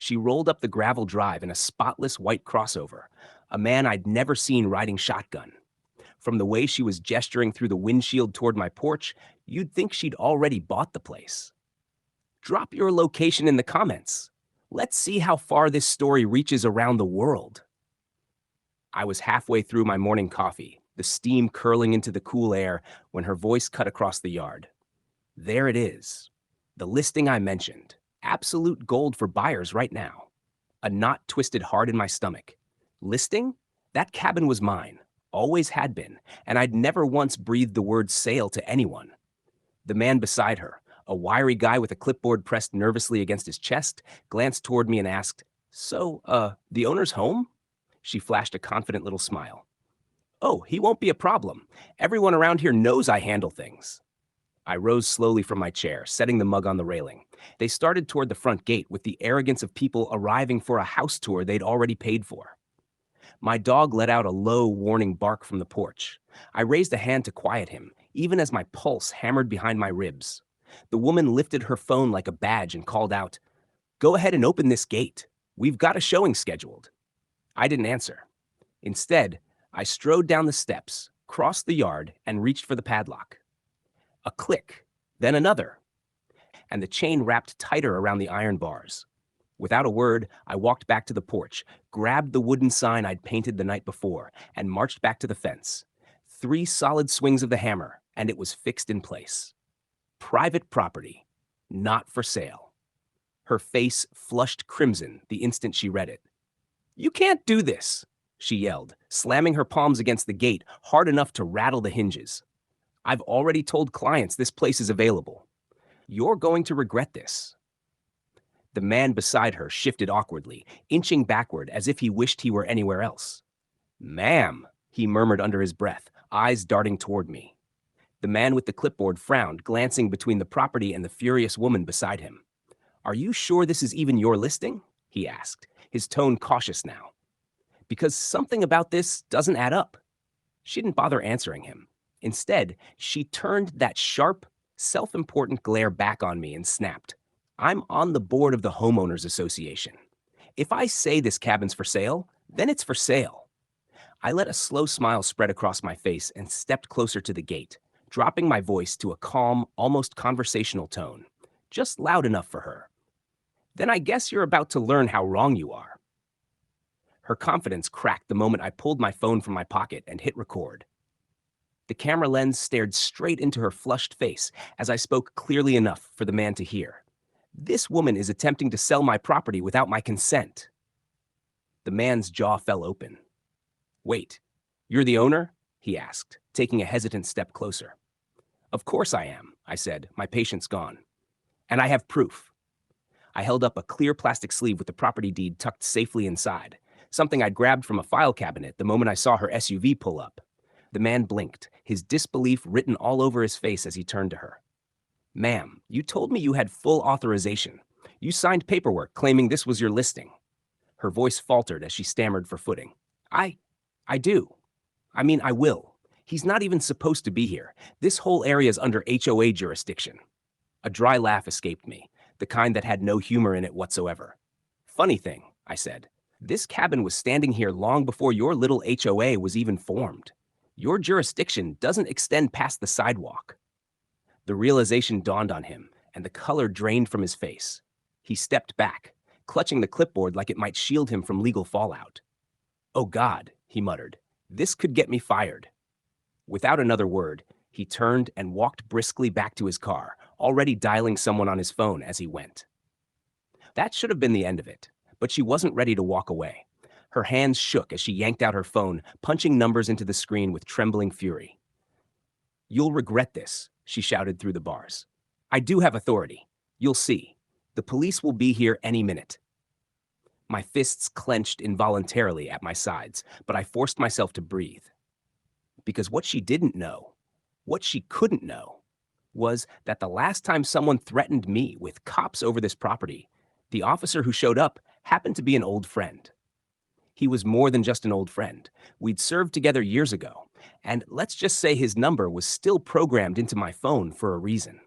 She rolled up the gravel drive in a spotless white crossover, a man I'd never seen riding shotgun. From the way she was gesturing through the windshield toward my porch, you'd think she'd already bought the place. Drop your location in the comments. Let's see how far this story reaches around the world. I was halfway through my morning coffee, the steam curling into the cool air, when her voice cut across the yard. There it is. The listing I mentioned. Absolute gold for buyers right now. A knot twisted hard in my stomach. Listing? That cabin was mine. Always had been, and I'd never once breathed the word sale to anyone. The man beside her, a wiry guy with a clipboard pressed nervously against his chest, glanced toward me and asked, "So, the owner's home?" She flashed a confident little smile. "Oh, he won't be a problem. Everyone around here knows I handle things." I rose slowly from my chair, setting the mug on the railing. They started toward the front gate with the arrogance of people arriving for a house tour they'd already paid for. My dog let out a low, warning bark from the porch. I raised a hand to quiet him, even as my pulse hammered behind my ribs. The woman lifted her phone like a badge and called out, "Go ahead and open this gate. We've got a showing scheduled." I didn't answer. Instead, I strode down the steps, crossed the yard, and reached for the padlock. A click, then another, and the chain wrapped tighter around the iron bars. Without a word, I walked back to the porch, grabbed the wooden sign I'd painted the night before, and marched back to the fence. 3 solid swings of the hammer, and it was fixed in place. Private property, not for sale. Her face flushed crimson the instant she read it. "You can't do this," she yelled, slamming her palms against the gate hard enough to rattle the hinges. "I've already told clients this place is available. You're going to regret this." The man beside her shifted awkwardly, inching backward as if he wished he were anywhere else. "Ma'am," he murmured under his breath, eyes darting toward me. The man with the clipboard frowned, glancing between the property and the furious woman beside him. "Are you sure this is even your listing?" he asked, his tone cautious now. "Because something about this doesn't add up." She didn't bother answering him. Instead, she turned that sharp, self-important glare back on me and snapped, "I'm on the board of the Homeowners Association. If I say this cabin's for sale, then it's for sale." I let a slow smile spread across my face and stepped closer to the gate, dropping my voice to a calm, almost conversational tone, just loud enough for her. "Then I guess you're about to learn how wrong you are." Her confidence cracked the moment I pulled my phone from my pocket and hit record. The camera lens stared straight into her flushed face as I spoke clearly enough for the man to hear. "This woman is attempting to sell my property without my consent." The man's jaw fell open. "Wait, you're the owner?" he asked, taking a hesitant step closer. "Of course I am," I said, my patience gone. "And I have proof." I held up a clear plastic sleeve with the property deed tucked safely inside, something I'd grabbed from a file cabinet the moment I saw her SUV pull up. The man blinked, his disbelief written all over his face as he turned to her. "Ma'am, you told me you had full authorization. You signed paperwork claiming this was your listing." Her voice faltered as she stammered for footing. I do. I mean, I will. He's not even supposed to be here. This whole area's under HOA jurisdiction." A dry laugh escaped me, the kind that had no humor in it whatsoever. "Funny thing," I said, "this cabin was standing here long before your little HOA was even formed. Your jurisdiction doesn't extend past the sidewalk." The realization dawned on him, and the color drained from his face. He stepped back, clutching the clipboard like it might shield him from legal fallout. "Oh God," he muttered, "this could get me fired." Without another word, he turned and walked briskly back to his car, already dialing someone on his phone as he went. That should have been the end of it, but she wasn't ready to walk away. Her hands shook as she yanked out her phone, punching numbers into the screen with trembling fury. "You'll regret this," she shouted through the bars. "I do have authority. You'll see. The police will be here any minute." My fists clenched involuntarily at my sides, but I forced myself to breathe. Because what she didn't know, what she couldn't know, was that the last time someone threatened me with cops over this property, the officer who showed up happened to be an old friend. He was more than just an old friend. We'd served together years ago, and let's just say his number was still programmed into my phone for a reason.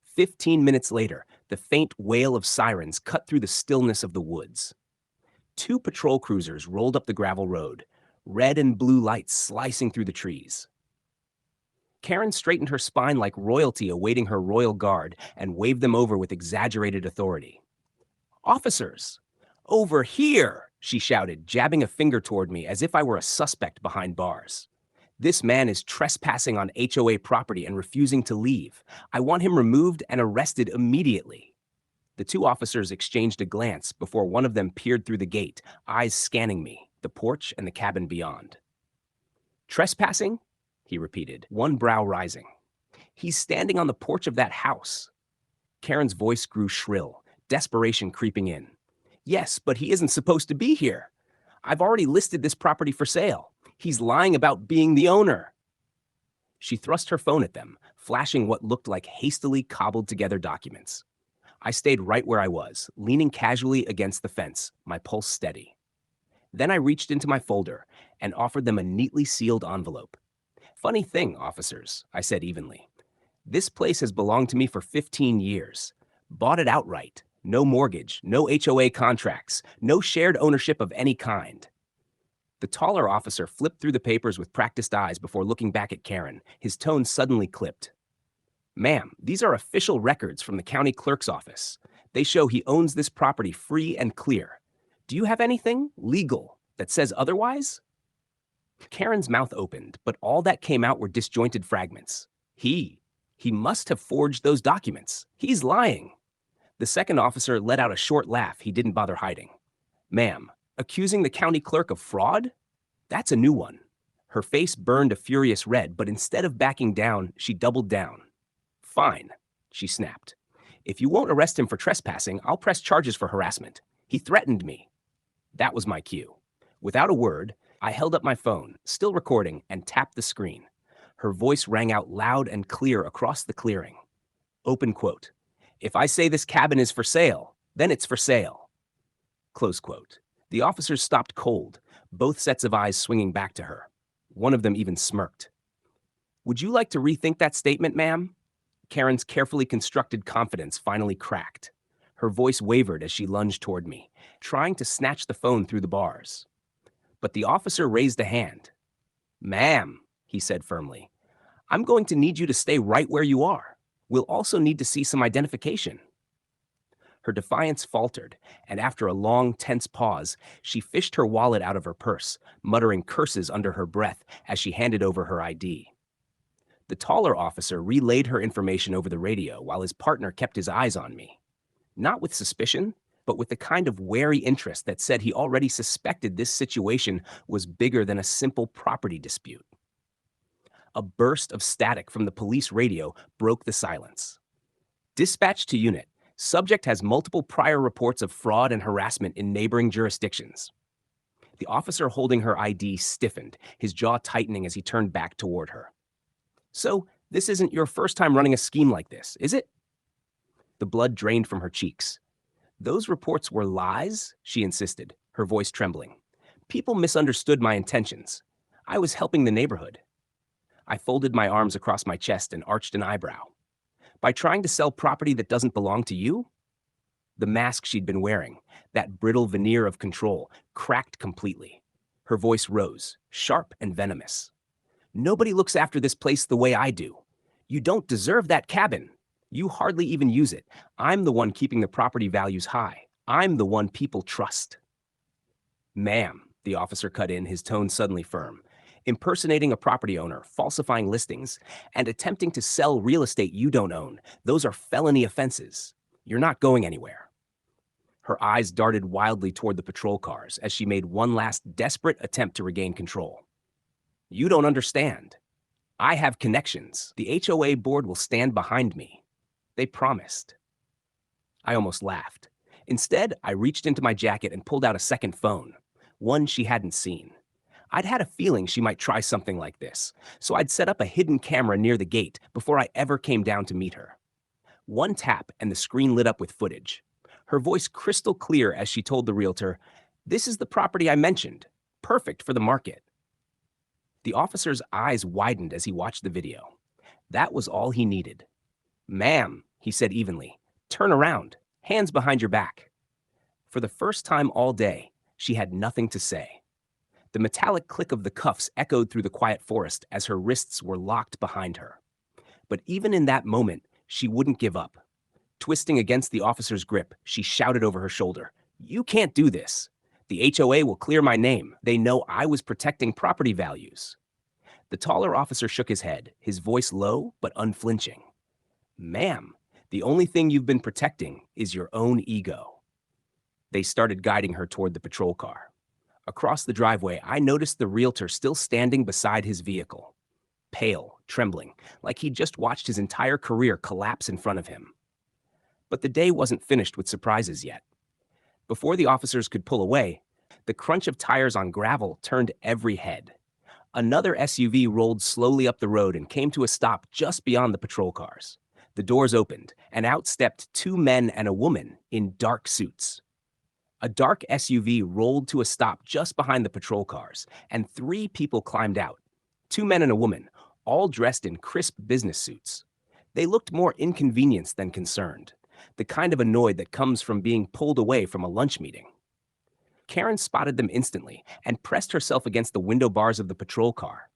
15 minutes later, The faint wail of sirens cut through the stillness of the woods. Two patrol cruisers rolled up the gravel road, red and blue lights slicing through the trees. Karen straightened her spine like royalty awaiting her royal guard and waved them over with exaggerated authority. "Officers! Over here!" she shouted, jabbing a finger toward me as if I were a suspect behind bars. "This man is trespassing on HOA property and refusing to leave. I want him removed and arrested immediately." The two officers exchanged a glance before one of them peered through the gate, eyes scanning me, the porch, and the cabin beyond. "Trespassing?" he repeated, one brow rising. "He's standing on the porch of that house." Karen's voice grew shrill, desperation creeping in. "Yes, but he isn't supposed to be here. I've already listed this property for sale. He's lying about being the owner." She thrust her phone at them, flashing what looked like hastily cobbled together documents. I stayed right where I was, leaning casually against the fence, my pulse steady. Then I reached into my folder and offered them a neatly sealed envelope. "Funny thing, officers," I said evenly. "This place has belonged to me for 15 years. Bought it outright. No mortgage, no HOA contracts, no shared ownership of any kind." The taller officer flipped through the papers with practiced eyes before looking back at Karen, his tone suddenly clipped. "Ma'am, these are official records from the county clerk's office. They show he owns this property free and clear. Do you have anything, legal, that says otherwise?" Karen's mouth opened, but all that came out were disjointed fragments. He must have forged those documents. He's lying." The second officer let out a short laugh he didn't bother hiding. "Ma'am, accusing the county clerk of fraud? That's a new one." Her face burned a furious red, but instead of backing down, she doubled down. "Fine," she snapped. "If you won't arrest him for trespassing, I'll press charges for harassment. He threatened me." That was my cue. Without a word, I held up my phone, still recording, and tapped the screen. Her voice rang out loud and clear across the clearing. Open quote. "If I say this cabin is for sale, then it's for sale." Close quote. The officers stopped cold, both sets of eyes swinging back to her. One of them even smirked. "Would you like to rethink that statement, ma'am?" Karen's carefully constructed confidence finally cracked. Her voice wavered as she lunged toward me, trying to snatch the phone through the bars. But the officer raised a hand. "Ma'am," he said firmly, "I'm going to need you to stay right where you are. We'll also need to see some identification." Her defiance faltered, and after a long, tense pause, she fished her wallet out of her purse, muttering curses under her breath as she handed over her ID. The taller officer relayed her information over the radio while his partner kept his eyes on me. Not with suspicion, but with the kind of wary interest that said he already suspected this situation was bigger than a simple property dispute. A burst of static from the police radio broke the silence. "Dispatch to unit. Subject has multiple prior reports of fraud and harassment in neighboring jurisdictions." The officer holding her ID stiffened, his jaw tightening as he turned back toward her. "So, this isn't your first time running a scheme like this, is it?" The blood drained from her cheeks. "Those reports were lies?" she insisted, her voice trembling. "People misunderstood my intentions. I was helping the neighborhood." I folded my arms across my chest and arched an eyebrow. "By trying to sell property that doesn't belong to you?" The mask she'd been wearing, that brittle veneer of control, cracked completely. Her voice rose, sharp and venomous. "Nobody looks after this place the way I do. You don't deserve that cabin. You hardly even use it. I'm the one keeping the property values high. I'm the one people trust." "Ma'am," the officer cut in, his tone suddenly firm, "impersonating a property owner, falsifying listings, and attempting to sell real estate you don't own, those are felony offenses. You're not going anywhere." Her eyes darted wildly toward the patrol cars as she made one last desperate attempt to regain control. "You don't understand. I have connections. The HOA board will stand behind me. They promised." I almost laughed. Instead, I reached into my jacket and pulled out a second phone, one she hadn't seen. I'd had a feeling she might try something like this, so I'd set up a hidden camera near the gate before I ever came down to meet her. One tap and the screen lit up with footage. Her voice crystal clear as she told the realtor, "This is the property I mentioned. Perfect for the market." The officer's eyes widened as he watched the video. That was all he needed. "Ma'am," he said evenly, Turn around, hands behind your back. For the first time all day, she had nothing to say. The metallic click of the cuffs echoed through the quiet forest as her wrists were locked behind her. But even in that moment, she wouldn't give up. Twisting against the officer's grip, she shouted over her shoulder, "You can't do this. The HOA will clear my name. They know I was protecting property values." The taller officer shook his head, his voice low but unflinching. "Ma'am, the only thing you've been protecting is your own ego." They started guiding her toward the patrol car. Across the driveway, I noticed the realtor still standing beside his vehicle, pale, trembling, like he'd just watched his entire career collapse in front of him. But the day wasn't finished with surprises yet. Before the officers could pull away, the crunch of tires on gravel turned every head. Another SUV rolled slowly up the road and came to a stop just beyond the patrol cars. The doors opened, and out stepped two men and a woman in dark suits. A dark SUV rolled to a stop just behind the patrol cars, and three people climbed out. Two men and a woman, all dressed in crisp business suits. They looked more inconvenienced than concerned, the kind of annoyed that comes from being pulled away from a lunch meeting. Karen spotted them instantly and pressed herself against the window bars of the patrol car.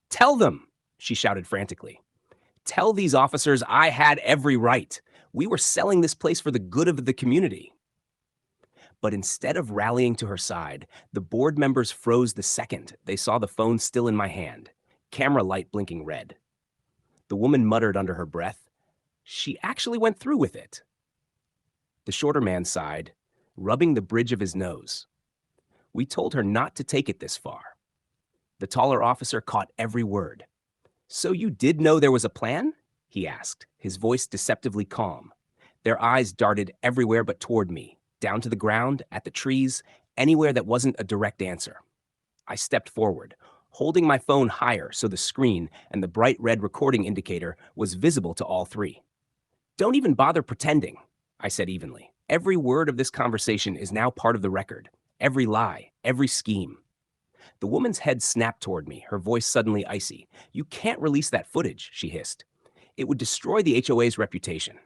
"Tell them," she shouted frantically. "Tell these officers I had every right. We were selling this place for the good of the community." But instead of rallying to her side, the board members froze the second they saw the phone still in my hand, camera light blinking red. The woman muttered under her breath, "She actually went through with it." The shorter man sighed, rubbing the bridge of his nose. "We told her not to take it this far." The taller officer caught every word. "So you did know there was a plan?" he asked, his voice deceptively calm. Their eyes darted everywhere but toward me, down to the ground, at the trees, anywhere that wasn't a direct answer. I stepped forward, holding my phone higher so the screen and the bright red recording indicator was visible to all three. "Don't even bother pretending," I said evenly. "Every word of this conversation is now part of the record. Every lie, every scheme." The woman's head snapped toward me, her voice suddenly icy. "You can't release that footage," she hissed. "It would destroy the HOA's reputation."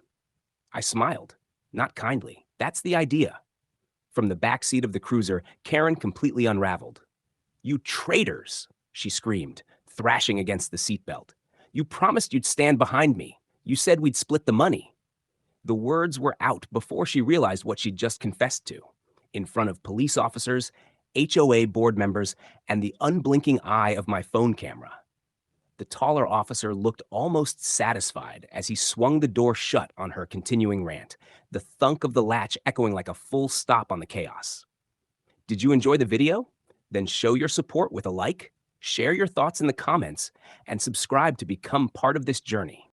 I smiled, not kindly. "That's the idea." From the back seat of the cruiser, Karen completely unraveled. "You traitors!" she screamed, thrashing against the seatbelt. "You promised you'd stand behind me. You said we'd split the money." The words were out before she realized what she'd just confessed to, in front of police officers, HOA board members, and the unblinking eye of my phone camera. The taller officer looked almost satisfied as he swung the door shut on her continuing rant, the thunk of the latch echoing like a full stop on the chaos. Did you enjoy the video? Then show your support with a like, share your thoughts in the comments, and subscribe to become part of this journey.